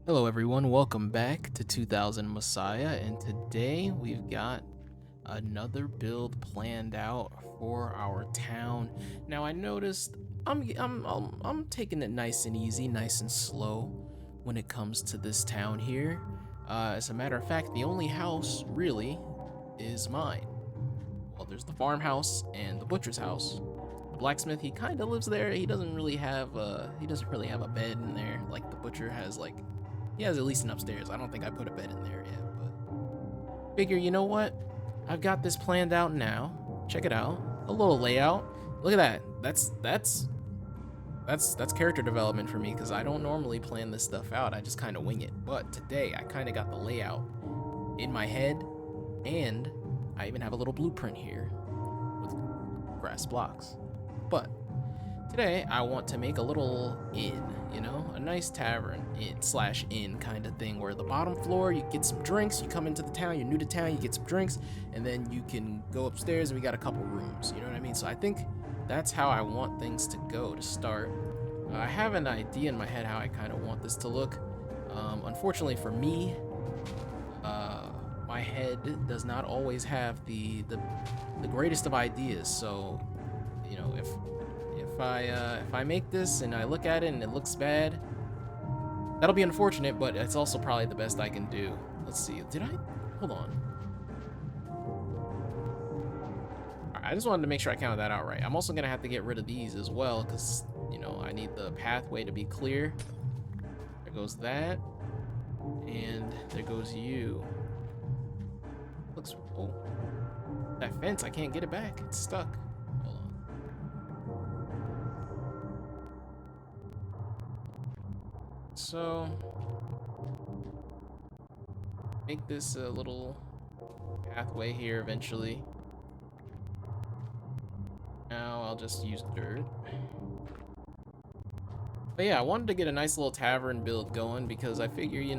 Hello everyone, welcome back to 2000 Messiah, and today we've got another build planned out for our town. Now I noticed I'm taking it nice and easy, nice and slow when it comes to this town here. As a matter of fact, the only house really is mine. Well, there's the farmhouse and the butcher's house. The blacksmith, he kind of lives there. He doesn't really have a bed in there like the butcher has. Like, he has at least an upstairs. I don't think I put a bed in there yet, but figure, you know what? I've got this planned out now. Check it out. A little layout. Look at that. That's character development for me because I don't normally plan this stuff out. I just kind of wing it. But today I kind of got the layout in my head, and I even have a little blueprint here with grass blocks. But today I want to make a little inn, a nice tavern inn kind of thing, where the bottom floor you get some drinks, you come into the town, you're new to town, you get some drinks, and then you can go upstairs and we got a couple rooms, you know what I mean? So I think that's how I want things to go to start. I have an idea in my head how I kind of want this to look. Unfortunately for me, my head does not always have the greatest of ideas, so if I make this and I look at it and it looks bad, that'll be unfortunate, but it's also probably the best I can do. Let's see. Hold on. I just wanted to make sure I counted that out right. I'm also gonna have to get rid of these as well because I need the pathway to be clear. There goes that, and there goes you. Oh, that fence, I can't get it back. It's stuck. So, make this a little pathway here eventually. Now I'll just use dirt. But yeah, I wanted to get a nice little tavern build going because I figure, we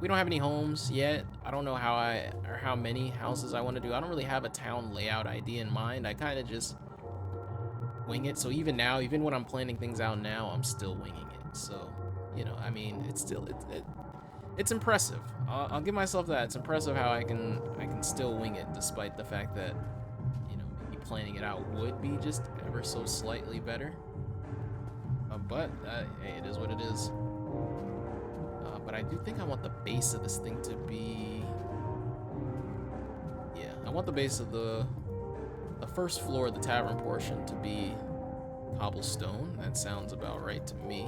don't have any homes yet. I don't know how many houses I want to do. I don't really have a town layout idea in mind. I kind of just wing it. So even now, even when I'm planning things out now, I'm still winging it. So, I mean, it's impressive. I'll give myself that. It's impressive how I can still wing it despite the fact that maybe planning it out would be just ever so slightly better. But hey, it is what it is. But I do think I want the base of this thing to be, I want the base of the first floor of the tavern portion to be cobblestone. That sounds about right to me.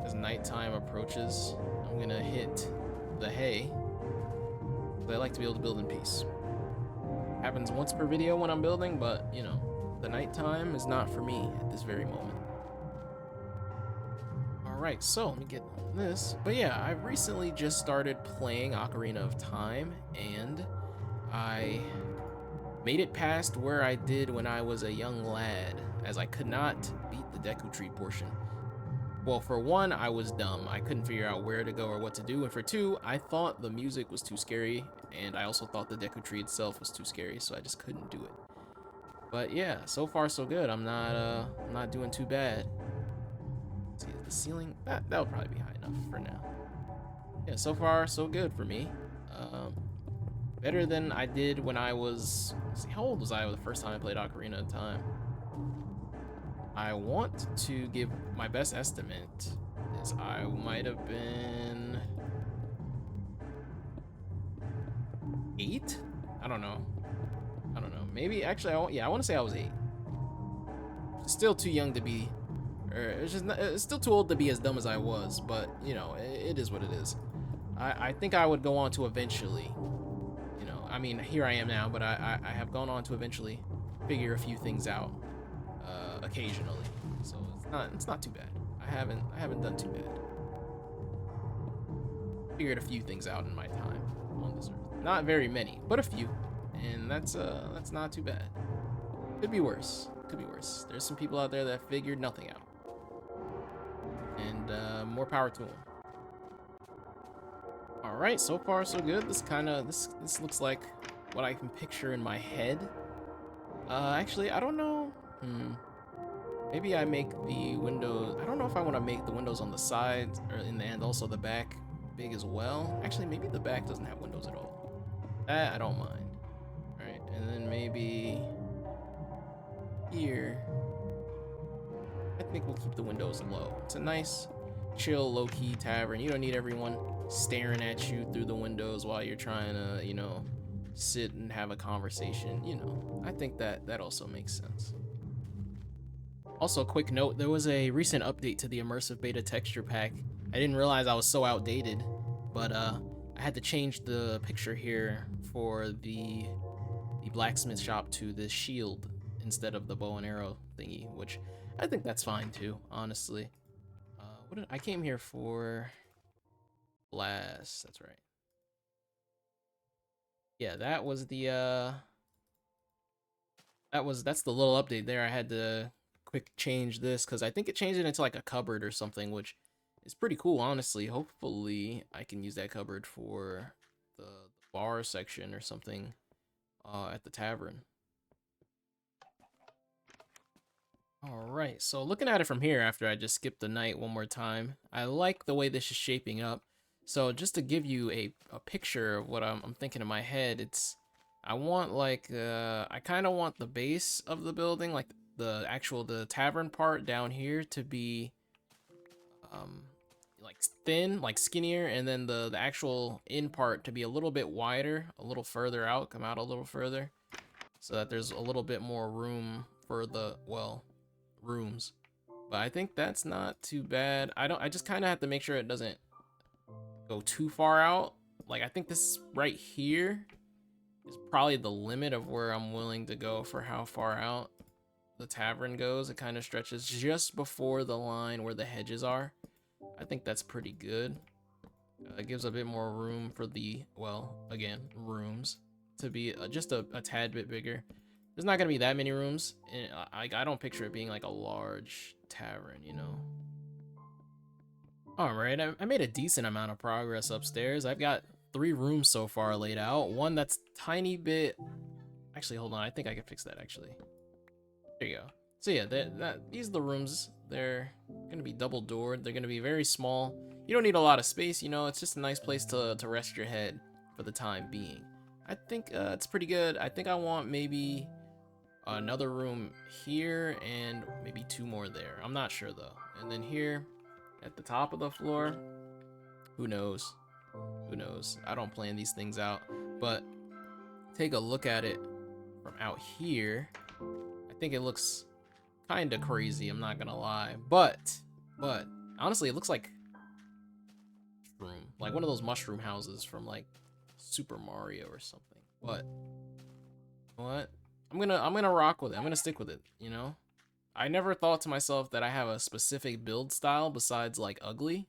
As nighttime approaches, I'm gonna hit the hay. I like to be able to build in peace. Happens once per video when I'm building, but the nighttime is not for me at this very moment. Alright, so let me get on this. But yeah, I've recently just started playing Ocarina of Time, and I made it past where I did when I was a young lad, as I could not beat the Deku Tree portion. Well, for one, I was dumb. I couldn't figure out where to go or what to do, and for two, I thought the music was too scary, and I also thought the Deku Tree itself was too scary, so I just couldn't do it. But yeah, so far so good. I'm not doing too bad. Let's see, the ceiling, that'll probably be high enough for now. Yeah, so far so good for me. Better than I did when I was, let's see, how old was I the first time I played Ocarina of Time? I want to give my best estimate is I might have been 8? I don't know. Maybe, actually, I want to say I was 8. Still too young to be, it's still too old to be as dumb as I was, but, it is what it is. I think I would go on to eventually, I mean, here I am now, but I have gone on to eventually figure a few things out, occasionally. So it's not too bad. I haven't done too bad. Figured a few things out in my time on this earth. Not very many, but a few. And that's not too bad. Could be worse. There's some people out there that figured nothing out. And more power to them. All right, so far so good. This looks like what I can picture in my head. Actually, I don't know. Maybe I make the windows, I don't know if I want to make the windows on the sides or in the end also the back big as well. Actually, maybe the back doesn't have windows at all. That I don't mind. All right, and then maybe here, I think we'll keep the windows low. It's a nice, chill, low-key tavern. You don't need everyone staring at you through the windows while you're trying to, you know, sit and have a conversation. You know, I think that also makes sense. Also, a quick note, there was a recent update to the immersive beta texture pack. I didn't realize I was so outdated, but I had to change the picture here for the blacksmith shop to this shield instead of the bow and arrow thingy, which I think that's fine too, honestly. I came here for blast, that's right. Yeah, that was the that's the little update there. I had to quick change this because I think it changed it into like a cupboard or something, which is pretty cool, honestly. Hopefully I can use that cupboard for the bar section or something at the tavern. All right, so looking at it from here after I just skipped the night one more time, I like the way this is shaping up. So just to give you a picture of what I'm thinking in my head, I want like, I kind of want the base of the building, like the tavern part down here to be like thin, like skinnier, and then the actual in part to be a little bit wider, a little further out, come out a little further, so that there's a little bit more room for the, well, rooms. But I think that's not too bad. I just kind of have to make sure it doesn't go too far out. Like, I think this right here is probably the limit of where I'm willing to go for how far out the tavern goes. It kind of stretches just before the line where the hedges are. I think that's pretty good. It gives a bit more room for the, well, again, rooms to be just a tad bit bigger. There's not gonna be that many rooms, and I don't picture it being like a large tavern, you know. All right, I made a decent amount of progress upstairs. I've got 3 rooms so far laid out. One that's tiny bit. Actually, hold on. I think I can fix that. Actually, there you go. So yeah, these are the rooms. They're gonna be double doored. They're gonna be very small. You don't need a lot of space, you know. It's just a nice place to rest your head for the time being. I think it's pretty good. I think I want maybe another room here and maybe 2 more there. I'm not sure though. And then here at the top of the floor, who knows? Who knows? I don't plan these things out, but take a look at it from out here. I think it looks kind of crazy, I'm not gonna lie, but honestly, it looks like mushroom, like one of those mushroom houses from like Super Mario or something. But what? I'm gonna rock with it. I'm gonna stick with it, you know? I never thought to myself that I have a specific build style besides like ugly.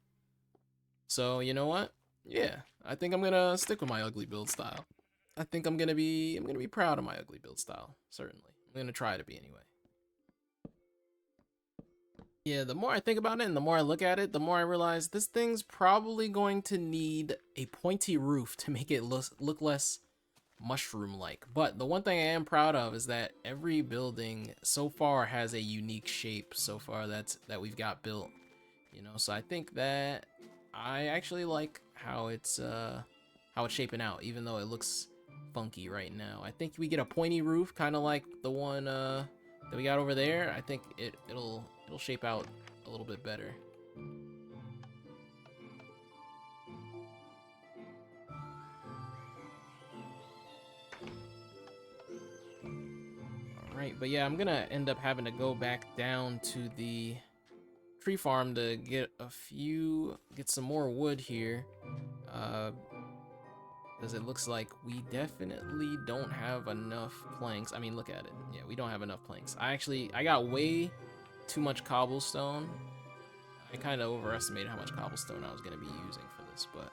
So, you know what? Yeah, I think I'm gonna stick with my ugly build style. I think I'm gonna be proud of my ugly build style, certainly. I'm gonna try to be anyway. Yeah, the more I think about it and the more I look at it, the more I realize this thing's probably going to need a pointy roof to make it look less mushroom-like. But the one thing I am proud of is that every building so far has a unique shape so far that we've got built, you know. So I think that I actually like how it's shaping out, even though it looks funky right now. I think we get a pointy roof, kind of like the one that we got over there. I think it'll shape out a little bit better. Right, but yeah, I'm gonna end up having to go back down to the tree farm to get some more wood here, because it looks like we definitely don't have enough planks. I mean, look at it. Yeah, we don't have enough planks. I got way too much cobblestone. I kind of overestimated how much cobblestone I was gonna be using for this, but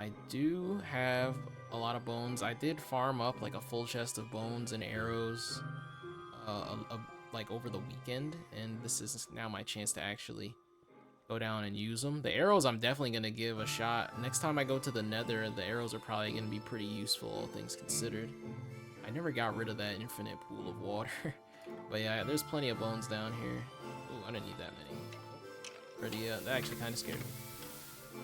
I do have a lot of bones. I did farm up like a full chest of bones and arrows like over the weekend, and this is now my chance to actually go down and use them. The arrows I'm definitely gonna give a shot. Next time I go to the nether, the arrows are probably gonna be pretty useful, all things considered. I never got rid of that infinite pool of water, But yeah, there's plenty of bones down here. Ooh, I didn't need that many. Pretty, that actually kind of scared me.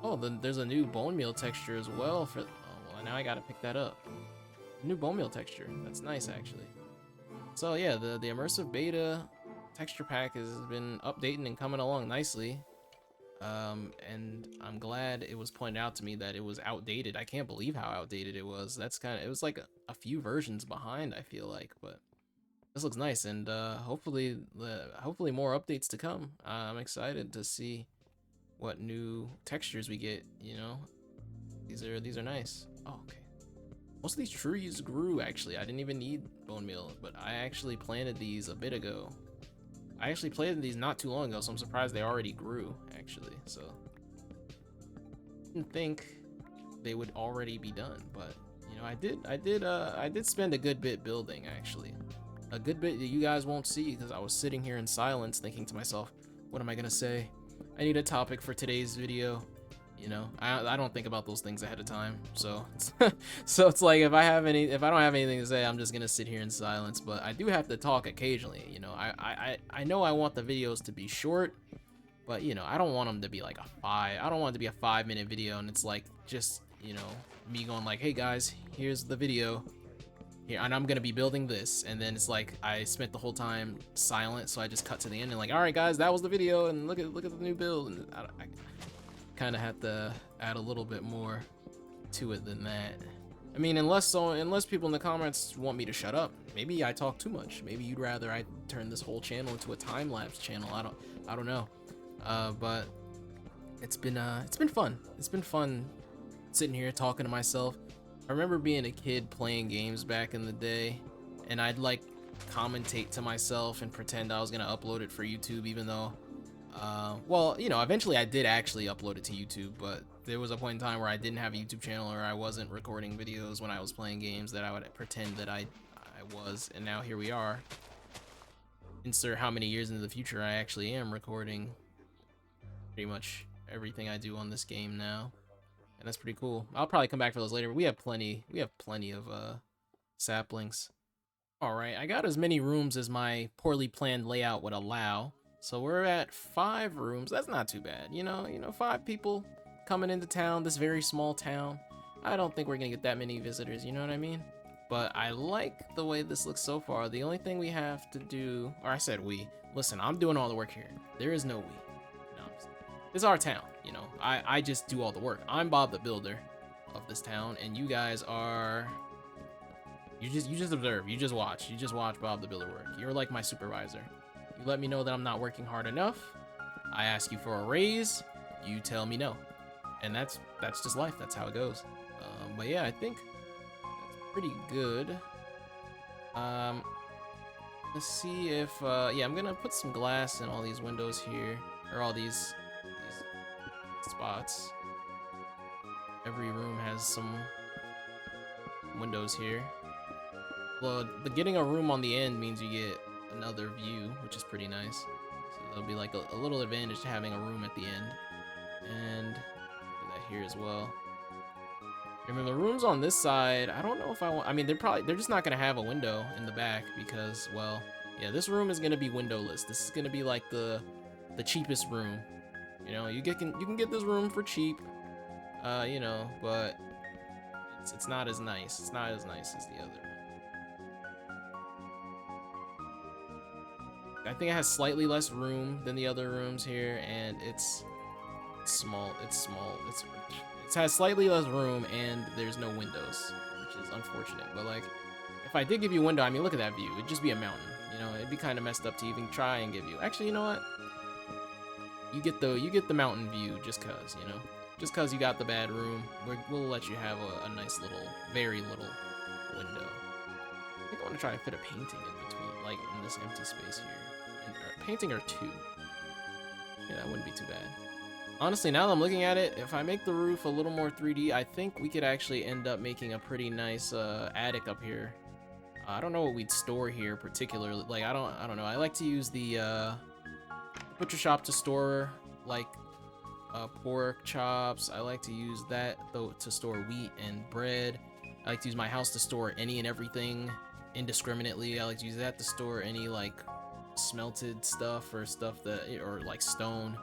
Oh, then there's a new bone meal texture as well for, oh, well, now I gotta pick that up. New bone meal texture, that's nice actually. So yeah, the immersive beta texture pack has been updating and coming along nicely. And I'm glad it was pointed out to me that it was outdated. I can't believe how outdated it was. That's kind of, it was like a few versions behind, I feel like, but this looks nice, and hopefully more updates to come. I'm excited to see what new textures we get, you know. These are nice. Oh, okay. Most of these trees grew, actually. I didn't even need bone meal, but I actually planted these a bit ago. I actually planted these not too long ago, so I'm surprised they already grew, actually. So I didn't think they would already be done, but you know, I did spend a good bit building, actually. A good bit that you guys won't see because I was sitting here in silence thinking to myself, what am I gonna say? I need a topic for today's video. You know, I don't think about those things ahead of time, so so it's like if I don't have anything to say, I'm just gonna sit here in silence. But I do have to talk occasionally. You know, I know I want the videos to be short, but you know, I don't want them to be like I don't want it to be a 5-minute video and it's like just, you know, me going like, hey guys, here's the video here, and I'm gonna be building this, and then it's like I spent the whole time silent, so I just cut to the end and like, all right guys, that was the video, and look at the new build, and I kind of have to add a little bit more to it than that. I mean, unless people in the comments want me to shut up, maybe I talk too much. Maybe you'd rather I turn this whole channel into a time-lapse channel. I don't know. But it's been fun. It's been fun sitting here talking to myself. I remember being a kid playing games back in the day, and I'd like commentate to myself and pretend I was gonna upload it for YouTube, even though well, you know, eventually I did actually upload it to YouTube, but there was a point in time where I didn't have a YouTube channel, or I wasn't recording videos when I was playing games that I would pretend that I was, and now here we are. Insert how many years into the future I actually am recording pretty much everything I do on this game now, and that's pretty cool. I'll probably come back for those later, but we have plenty of saplings. All right, I got as many rooms as my poorly planned layout would allow. So we're at 5 rooms. That's not too bad. You know, 5 people coming into town, this very small town. I don't think we're gonna get that many visitors, you know what I mean? But I like the way this looks so far. The only thing we have to do, or I said we, listen, I'm doing all the work here. There is no we. No, it's our town, you know. I just do all the work. I'm Bob the Builder of this town, and you guys are, you just observe, you just watch Bob the Builder work. You're like my supervisor. You let me know that I'm not working hard enough. I ask you for a raise. You tell me no, and that's just life. That's how it goes. But yeah, I think that's pretty good. Let's see if yeah, I'm gonna put some glass in all these windows here, or all these spots. Every room has some windows here. Well, getting a room on the end means you get another view, which is pretty nice. So there'll be like a little advantage to having a room at the end. And do that here as well. Remember, the rooms on this side, I don't know if I want, I mean, they're just not gonna have a window in the back because, well, yeah, this room is gonna be windowless. This is gonna be like the cheapest room. You know, you can get this room for cheap, you know, but it's not as nice. It's not as nice as the other. I think it has slightly less room than the other rooms here, and it's small. It has slightly less room, and there's no windows, which is unfortunate. But like, if I did give you a window, I mean, look at that view. It'd just be a mountain. You know, it'd be kind of messed up to even try and give you. Actually, you know what? You get the mountain view just cause, you know, just cause you got the bad room. We'll let you have a nice little, very little window. I think I want to try and fit a painting in between, like in this empty space here. A painting or 2. Yeah, that wouldn't be too bad. Honestly, now that I'm looking at it, if I make the roof a little more 3D, I think we could actually end up making a pretty nice attic up here. I don't know what we'd store here particularly. Like, I don't know. I like to use the butcher shop to store like pork chops. I like to use that though to store wheat and bread. I like to use my house to store any and everything indiscriminately. I like to use that to store any like smelted stuff or stuff that, or like stone.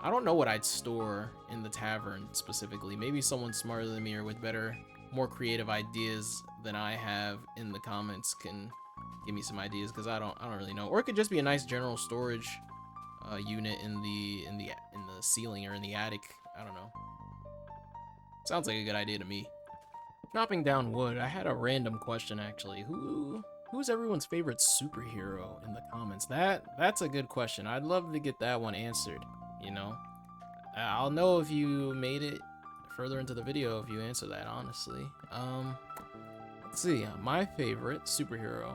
I don't know what I'd store in the tavern specifically. Maybe someone smarter than me or with better, more creative ideas than I have in the comments can give me some ideas, because I don't really know. Or it could just be a nice general storage unit in the ceiling or in the attic. I don't know. Sounds like a good idea to me. Chopping down wood. I had a random question actually. Who's everyone's favorite superhero in the comments? That's a good question. I'd love to get that one answered, you know. I'll know if you made it further into the video if you answer that, honestly. Let's see. My favorite superhero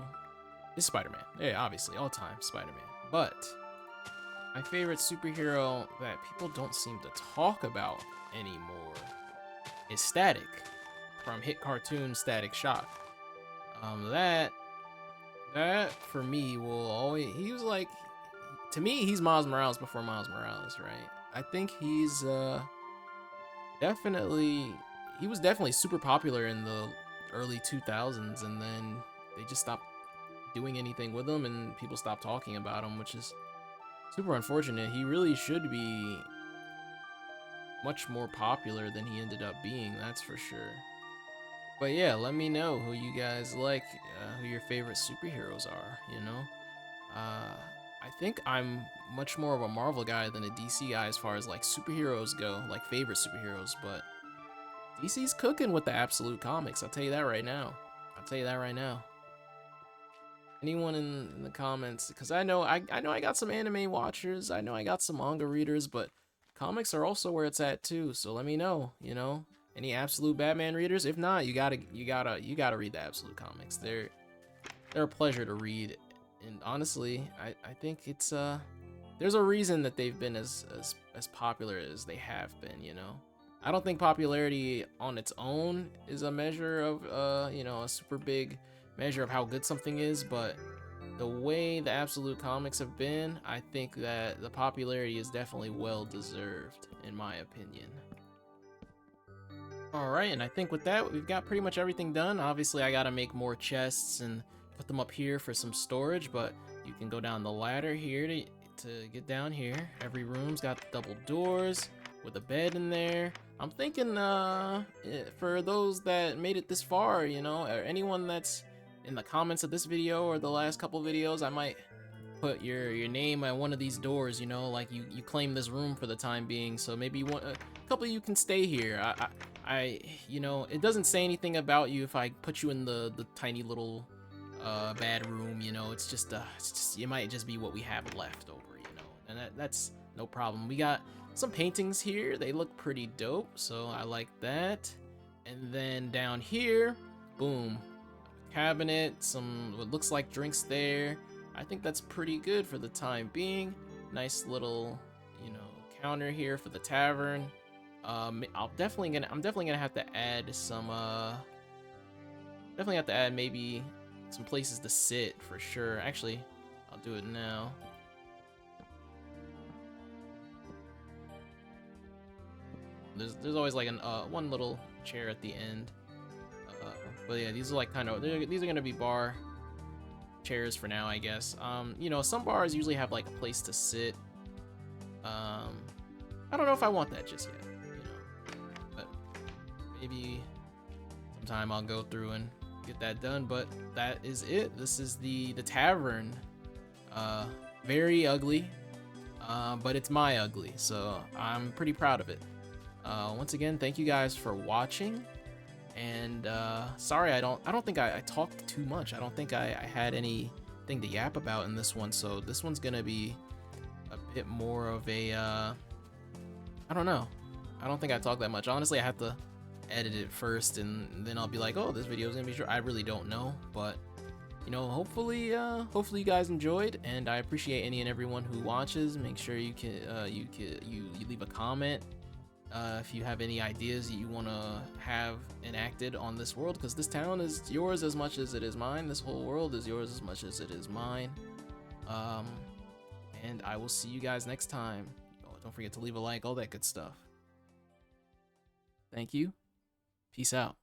is Spider-Man. Yeah, obviously, all time Spider-Man. But my favorite superhero that people don't seem to talk about anymore is Static from hit cartoon Static Shock. That for me will always, he was like, to me he's Miles Morales before Miles Morales, right? I think he's he was definitely super popular in the early 2000s, and then they just stopped doing anything with him and people stopped talking about him, which is super unfortunate. He really should be much more popular than he ended up being, that's for sure. But yeah, let me know who you guys like, who your favorite superheroes are, you know? I think I'm much more of a Marvel guy than a DC guy as far as like superheroes go, like favorite superheroes, but DC's cooking with the absolute comics, I'll tell you that right now. Anyone in the comments, because I know I got some anime watchers, I know I got some manga readers, but comics are also where it's at too, so let me know, you know? Any absolute Batman readers? If not, you gotta read the absolute comics. They're a pleasure to read, and honestly, I think it's there's a reason that they've been as popular as they have been, you know. I don't think popularity on its own is a measure of you know, a super big measure of how good something is, but the way the absolute comics have been, I think that the popularity is definitely well deserved, in my opinion. Alright, and I think with that, we've got pretty much everything done. Obviously, I gotta make more chests and put them up here for some storage, but you can go down the ladder here to get down here. Every room's got double doors with a bed in there. I'm thinking, for those that made it this far, you know, or anyone that's in the comments of this video or the last couple videos, I might put your name on one of these doors, you know, like you claim this room for the time being, so maybe a couple of you can stay here. I you know, it doesn't say anything about you if I put you in the tiny little bad room, you know. It's just it might just be what we have left over, you know, and that's no problem. We got some paintings here, they look pretty dope, so I like that. And then down here, boom, cabinet, some what looks like drinks there. I think that's pretty good for the time being. Nice little, you know, counter here for the tavern. I'm definitely gonna have to add some maybe some places to sit for sure. Actually, I'll do it now. There's always like an one little chair at the end. But yeah, these are like kind of, these are gonna be bar chairs for now, I guess. You know, some bars usually have like a place to sit. I don't know if I want that just yet, you know, but maybe sometime I'll go through and get that done. But that is it. This is the tavern. Very ugly, but it's my ugly, so I'm pretty proud of it. Once again, thank you guys for watching. And sorry, I don't think I talked too much. I don't think I had anything to yap about in this one, so this one's gonna be a bit more of a I don't know. I don't think I talked that much. Honestly, I have to edit it first, and then I'll be like, oh, this video is gonna be short. I really don't know, but you know, hopefully you guys enjoyed, and I appreciate any and everyone who watches. Make sure you leave a comment. If you have any ideas that you want to have enacted on this world, because this town is yours as much as it is mine. This whole world is yours as much as it is mine. And I will see you guys next time. Oh, don't forget to leave a like, all that good stuff. Thank you. Peace out.